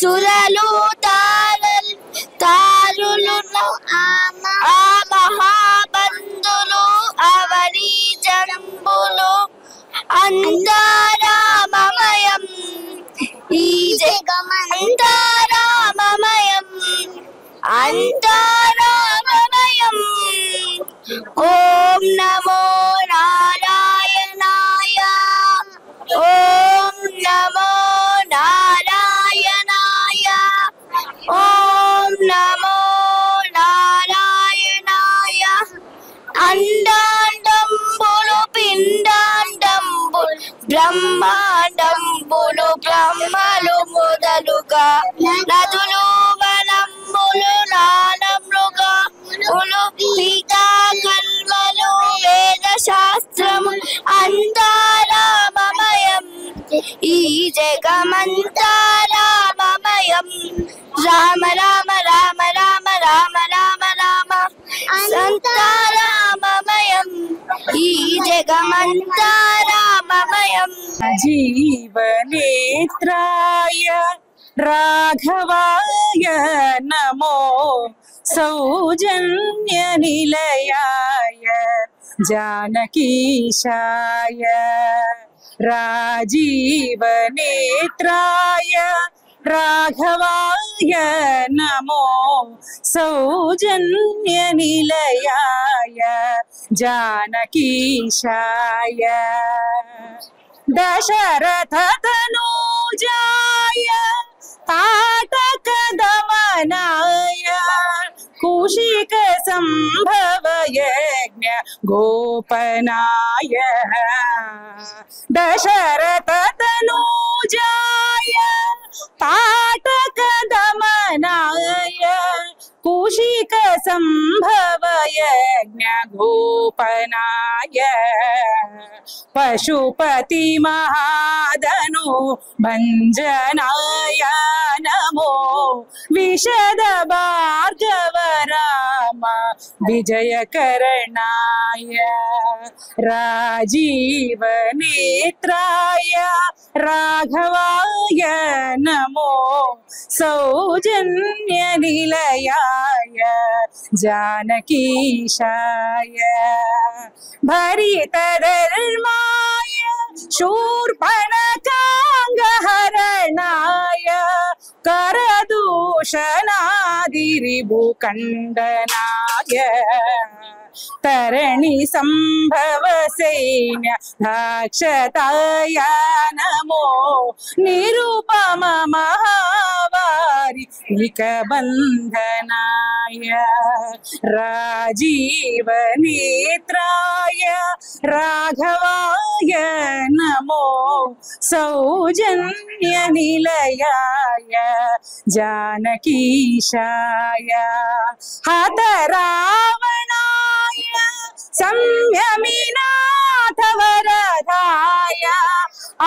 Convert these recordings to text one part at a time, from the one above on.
సురలు తారులు ఆ మహాబంధులు అవని జంబులు అంతరామమయం ఈ జగమంతరామమయం అంతరామమయం. ఓం నమో నారాయణాయ ఓం నమో నారాయణాయ ఓం నమో నారాయణాయ. అండాండంబులు పిండాండంబులు బ్రహ్మాండంబులు బ్రహ్మలు మొదలుగా నదులు వనమ్ములు నానమృగములు పితా కల్మలు వేద శాస్త్రము అంతరామమయం ఈ జగమంతరామమయం. రామ రామ రామ రామ రామ రామ రామ అంతరామమయం ఈ జగమంతరామమయం. జీవనేత్రాయ రాఘవాయ నమో సౌజన్య నిలయాయ జానకీశాయ రాజీవనేత్రాయ రాఘవాయ నమో సౌజన్య నిలయాయ జానకీశాయ దశరథ తనూజాయ తాటక దమనాయ కుశిక సంభవ యజ్ఞ గోపనాయ దశరథ తనూజాయ తాటక దమనాయ కుశిక సంభవ యజ్ఞ గోపనాయ పశుపతి మహాదను భంజనాయ నమో విశద భార్గవ రామ విజయకరణాయ రాజీవ నేత్రాయ రాఘవాయ నమో సౌజన్య నిలయాయ జానకీశాయ భరిత ధర్మాయ శూర్పణఖాంగహరణాయ కరదూషణాదిరిభుఖండనాయ తరణి సంభవ సైన్య దాక్షతాయ నమో నిరుపమ మహావారి బంధనాయ రాజీవ నేత్రాయ రాఘవాయ నమో సౌజన్య నిలయాయ జానకీశాయ హత రావణాయ సంయమినాథ వరదాయ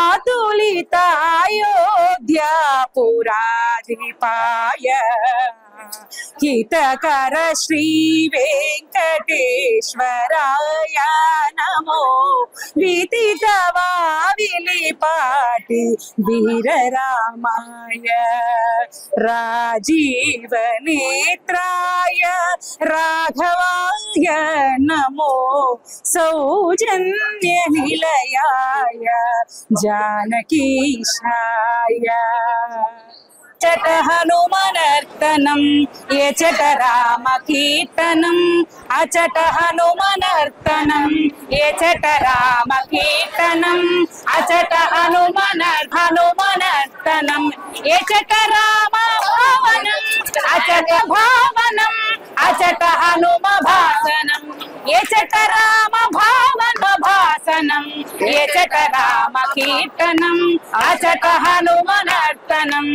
అతులితాయోధ్యాపురాధిపాయ హితకర శ్రీ వెంకటేశ్వరాయ నమో విదిత వావిలిపాటి వీరరామాయ రాజీవ నేత్రాయ రాఘవాయ నమో సౌజన్య నిలయాయ జానకీశాయ చట హనుమనర్తనం యచట రామ కీర్తనం అచట హనుమనర్తనం యచట రామ కీర్తనం అచట హనుమనర్తనం యచట రామ భావనం అచట భావనం అచట హనుమ భాసనం యచట రామ భావన భాసనం యచట రామ కీర్తనం అచట హనుమనర్తనం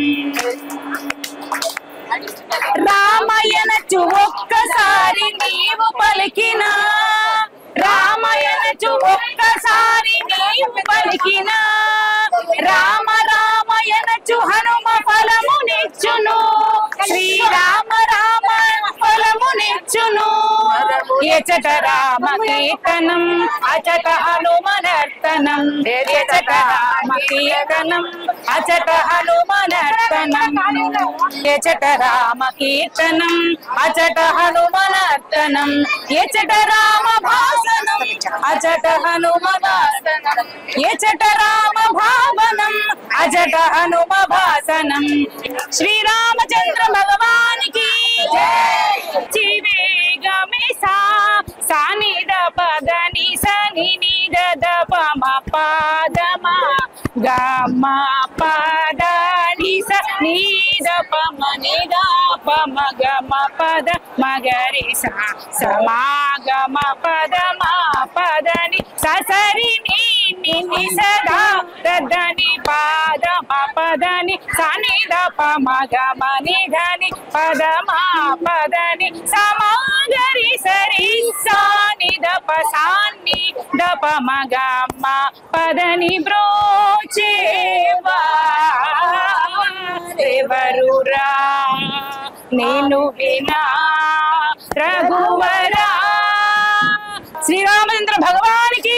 రామయనచు ఒక్కసారి నీవు పలికినా రామయనచు ఒక్కసారి నీవు పలికినా రామ రామయనచు హనుమ ఫలమునిచ్చును శ్రీరామ రామ ఫలమునిచ్చును ఎచట రామ కీర్తనం అచట హనుమనర్తనం ఎచట రామ కీర్తనం అచట హనుమనర్తనం ఎచట రామ కీర్తనం అచట హనుమనర్తనం ఎచట రామ భాసనం అచట హనుమ భాసనం ఎచట రామ భావనం అచట హనుమ భాసనం శ్రీరామచంద్ర భగవానికి జీవేగమే సాని ద పదని సని నిద ద పమ పాదమ గమ పదని సని ద పమ నిద పమ గమ పద మగరి సమాగమ పద మా పదని ససరి ని సదా రదని పాద పదని సని ద పమ గమ నిధని పద మా పదని సమాగరి సరి సాని ద పసాని ద పమ గమ పదని బ్రోచేవా దేవరురా నేను వినా రఘువరా శ్రీరామచంద్ర భగవానికి